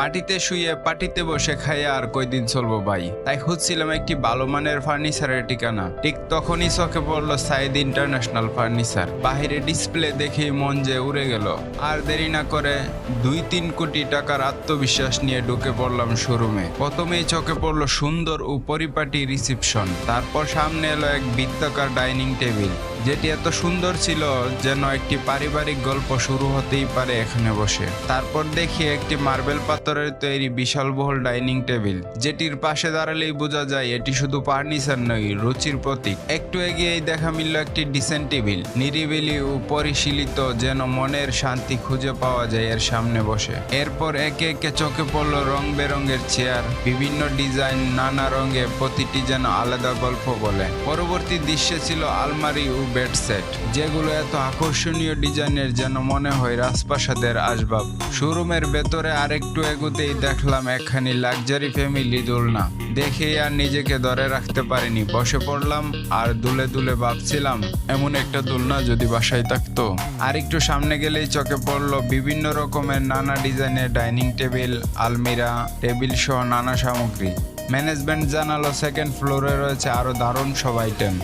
মাটিতে শুয়ে পাটিতে বসে খাইয়া আর কয়দিন চলবো ভাই। তাই খুঁজছিলাম একটি ভালো মানের ফার্নিচারের ঠিকানা। ঠিক তখনই চোখে পড়লো সাইদ ইন্টারন্যাশনাল ফার্নিচার। বাহিরে ডিসপ্লে দেখেই মন যে উড়ে গেল। আর দেরি না করে 2-3 কোটি টাকার আত্মবিশ্বাস নিয়ে ঢুকে পড়লাম শোরুমে। প্রথমেই চোখে পড়লো সুন্দর ও পরিপাটি রিসেপশন, তারপর সামনে এলো এক বৃত্তাকার ডাইনিং টেবিল, যেটি এত সুন্দর ছিল যেন একটি পারিবারিক গল্প শুরু হতেই পারে এখানে বসে। তারপর দেখি একটি মার্বেল পাথরের তৈরি বিশাল বহুল ডাইনিং টেবিল, যেটির পাশে দাঁড়ালেই বোঝা যায় এটি শুধু ফার্নিচার নয়, রুচির প্রতীক। একটু এগিয়েই দেখা মিলল একটি ডিসেন্ট টেবিল, নিরিবিলি ও পরিশীলিত, যেন মনের শান্তি খুঁজে পাওয়া যায় এর সামনে বসে। এরপর একে একে চোখে পড়লো রং বেরঙের চেয়ার, বিভিন্ন ডিজাইন, নানা রঙে, প্রতিটি যেন আলাদা গল্প বলে। পরবর্তী দৃশ্যে ছিল আলমারি ও বেড সেট, যেগুলো এত আকর্ষণীয় ডিজাইনের যেন মনে হয় রাজপ্রাসাদের আসবাব। শোরুমের ভেতরে আরেকটু এগোতেই দেখলাম একখানি লাক্সারি ফ্যামিলি দোলনা। দেখেই আর নিজেকে ধরে রাখতে পারিনি, বসে পড়লাম আর দুলে দুলে ভাবছিলাম এমন একটা দোলনা যদি বাসায় থাকতো। আর একটু সামনে গেলেই চোখে পড়লো বিভিন্ন রকমের নানা ডিজাইনের ডাইনিং টেবিল, আলমিরা, টেবিল সহ নানা সামগ্রী। ম্যানেজমেন্ট জানালো সেকেন্ড ফ্লোরে রয়েছে আরো দারুণ সব আইটেম।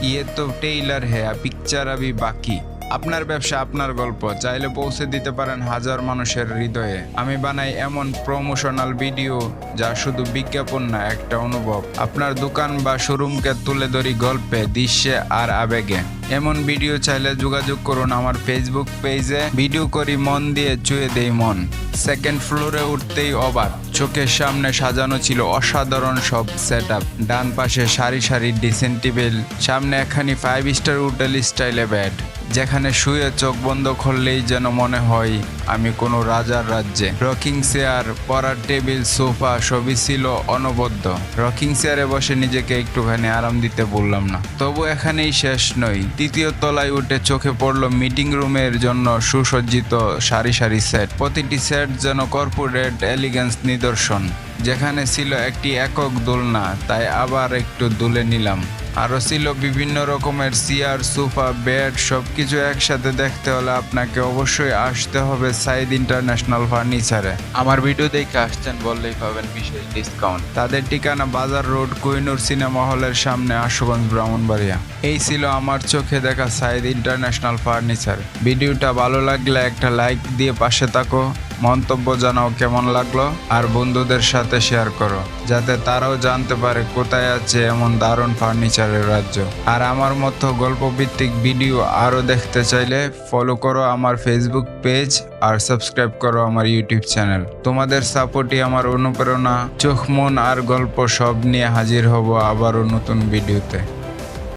ইয়ে তো টেইলার হ্যাঁ, পিকচার আবি বাকি। আপনার ব্যবসা, আপনার গল্প, চাইলে পৌঁছে দিতে পারেন হাজার মানুষের হৃদয়ে। আমি বানাই এমন প্রমোশনাল ভিডিও যা শুধু বিজ্ঞাপন না, একটা অনুভব। আপনার দোকান বা শোরুমকে তুলে ধরি গল্পে, দৃশ্যে আর আবেগে। এমন ভিডিও চাইলে যোগাযোগ করুন আমার ফেসবুক পেজে। ভিডিও করি মন দিয়ে, চুয়ে দেই মন। সেকেন্ড ফ্লোরে উঠতেই অবাক, চোখের সামনে সাজানো ছিল অসাধারণ সব সেটআপ। ডান পাশে সারি সারি ডিসেন্ট টেবিল, সামনে একখানি 5 স্টার হোটেল স্টাইলে বেড, যেখানে শুয়ে চোখ বন্ধ করলেই যেন মনে হয় আমি কোনো রাজার রাজ্যে। রকিং চেয়ার, পড়ার টেবিল, সোফা সবই ছিল অনবদ্য। রকিং চেয়ারে বসে নিজেকে একটুখানি আরাম দিতে বললাম না। তবু এখানেই শেষ নই। তৃতীয় তলায় উঠে চোখে পড়লো মিটিং রুমের জন্য সুসজ্জিত সারি সারি সেট। প্রতিটি সেট যেন কর্পোরেট এলিগেন্স নিদর্শন। যেখানে ছিল একটি একক দোলনা, তাই আবার একটু দুলে নিলাম। আরও ছিল বিভিন্ন রকমের চেয়ার, সোফা, বেড। সবকিছু একসাথে দেখতে হলে আপনাকে অবশ্যই আসতে হবে সাইদ ইন্টারন্যাশনাল ফার্নিচারে। আমার ভিডিও দেখে আসছেন বললেই পাবেন বিশেষ ডিসকাউন্ট। তাদের ঠিকানা বাজার রোড, কোহিনুর সিনেমা হলের সামনে, আশুগঞ্জ, ব্রাহ্মণবাড়িয়া। এই ছিল আমার চোখে দেখা সাইদ ইন্টারন্যাশনাল ফার্নিচার। ভিডিওটা ভালো লাগলে একটা লাইক দিয়ে পাশে থাকো, মন্তব্য জানাও কেমন লাগলো, আর বন্ধুদের সাথে শেয়ার করো, যাতে তারাও জানতে পারে কোথায় আছে এমন দারুণ ফার্নিচারের রাজ্য। আর আমার মতো গল্পভিত্তিক ভিডিও আরও দেখতে চাইলে ফলো করো আমার ফেসবুক পেজ আর সাবস্ক্রাইব করো আমার ইউটিউব চ্যানেল। তোমাদের সাপোর্টই আমার অনুপ্রেরণা। চোখ, মন আর গল্প সব নিয়ে হাজির হব আবারও নতুন ভিডিওতে।